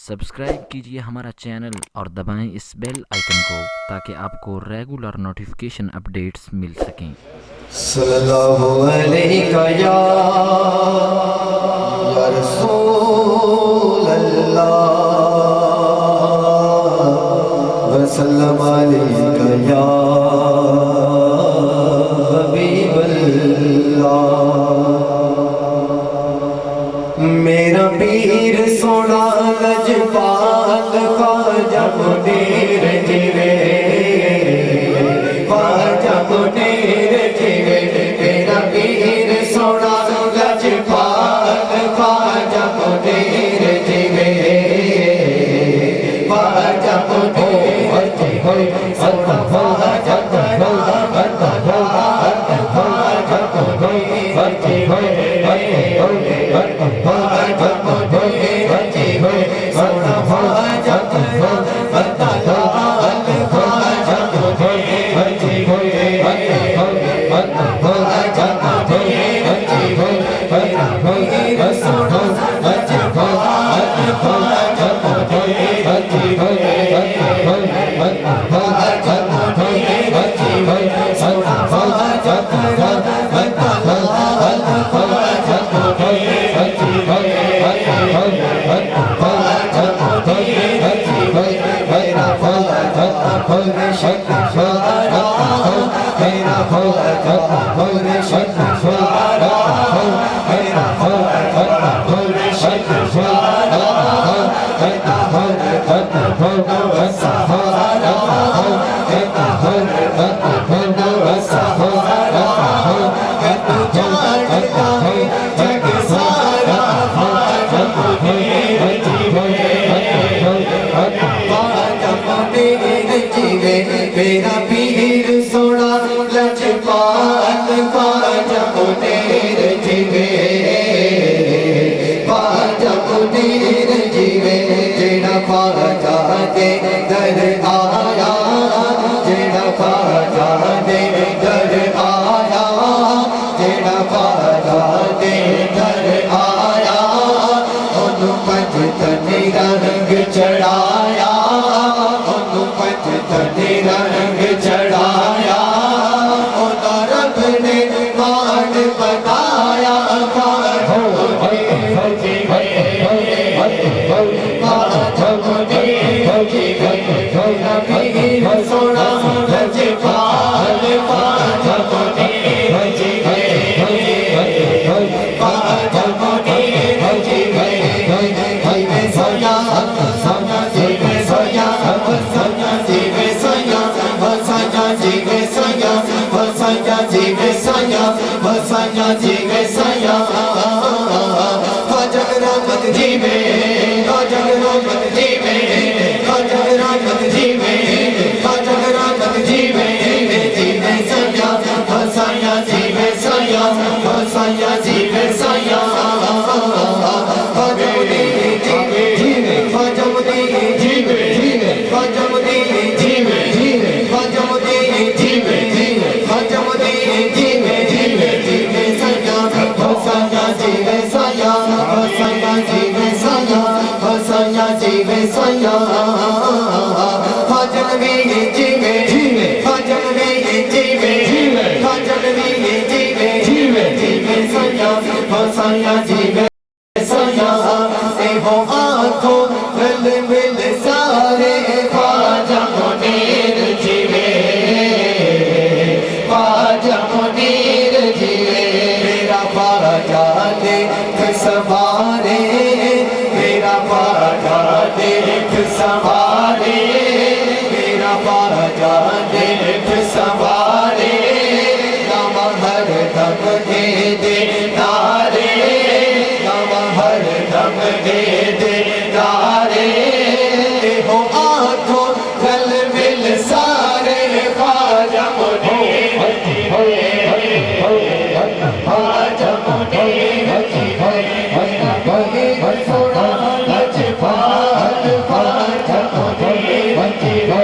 Subscribe कीजिए हमारा channel और दबाएं इस बेल आइकन को ताकि आपको रेगुलर नोटिफिकेशन अपडेट्स मिल सकें। सल्लल्लाहु अलैका या रसूल अल्लाह व सल्लम अलैका या हबीब अल्लाह। मेरा पीर सोना लजपाल ख्वाजा मुनीर जिवे, ख्वाजा मुनीर जिवे। मेरा पीर सोना लजपाल ख्वाजा मुनीर जिवे, ख्वाजा मुनीर जिवे। ख्वाजा ख्वाजा मेरा पीर सोना लजपाल ख्वाजा मुनीर जिवे, ख्वाजा मुनीर जिवे। जेड़ा ख्वाजा दे दर आया, जेड़ा ख्वाजा दे दर आया, जेड़ा ख्वाजा दे दर आया। ओनू पंज तने रंग चढ़ाया, ओनू पंज तने रंग चढ़ाया। ओदा रब ने मान बताया, ख्वाजा मुनीर जिवे, ख्वाजा मुनीर जिवे। मेरा पीर सोना लजपाल ख्वाजा मुनीर जिवे, ख्वाजा मुनीर जिवे। जिवे सोया सोया जिवे सोया, सोया जिवे सोया, सोया जिवे सोया, सोया जिवे सोया, सोया जिवे सोया। ख्वाजा रहमत जिवे, ख्वाजा रहमत जिवे, ख्वाजा रहमत जिवे, ख्वाजा रहमत जिवे। जिवे सोया, सोया जिवे सोया, सोया जिवे सोया। ख्वाजा मुनीर जिवे, ख्वाजा मुनीर जिवे, ख्वाजा मुनीर जिवे, ख्वाजा मुनीर जिवे, ख्वाजा मुनीर जिवे। जिवे सोया, सोया जिवे सोया, सोया जिवे सोया, सोया जिवे सोया। ख्वाजा मुनीर जिवे, ख्वाजा मुनीर जिवे, ख्वाजा मुनीर जिवे। जिवे सोया, सोया जिवे सोया। हो आँखों मिल मिल सारे ख्वाजा मुनीर जिवे, ख्वाजा मुनीर जिवे। मेरा ख्वाजा देख सवारे, मेरा ख्वाजा देख सवारे, मेरा ख्वाजा देख सवारे। नाम हर दम दे दे नारे, नाम हर दम दे दे नारे। हो आँखों गल मिल सारे ख्वाजा मुनीर जिवे, ख्वाजा मुनीर जिवे। सोना लजपाल ख्वाजा मुनीर जिवे,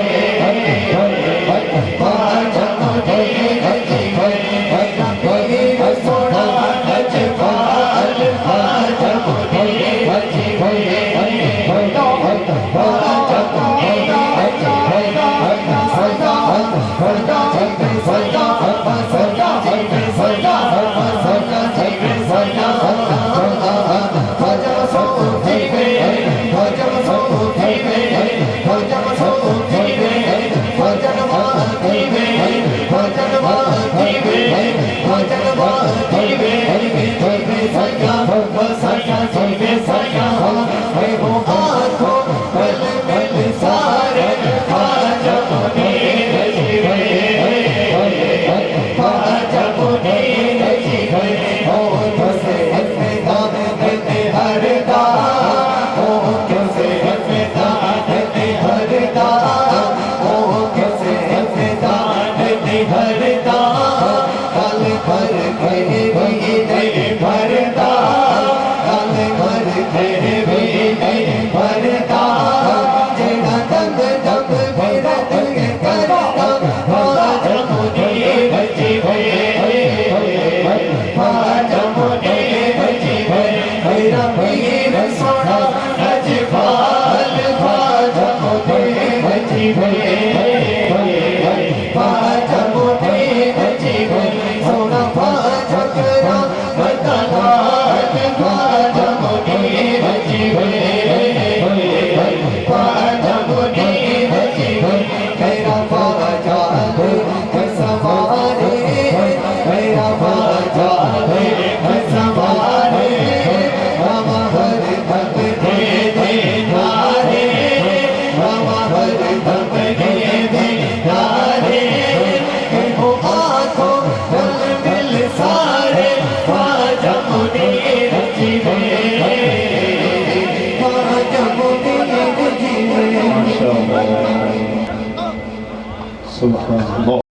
सुभान अल्लाह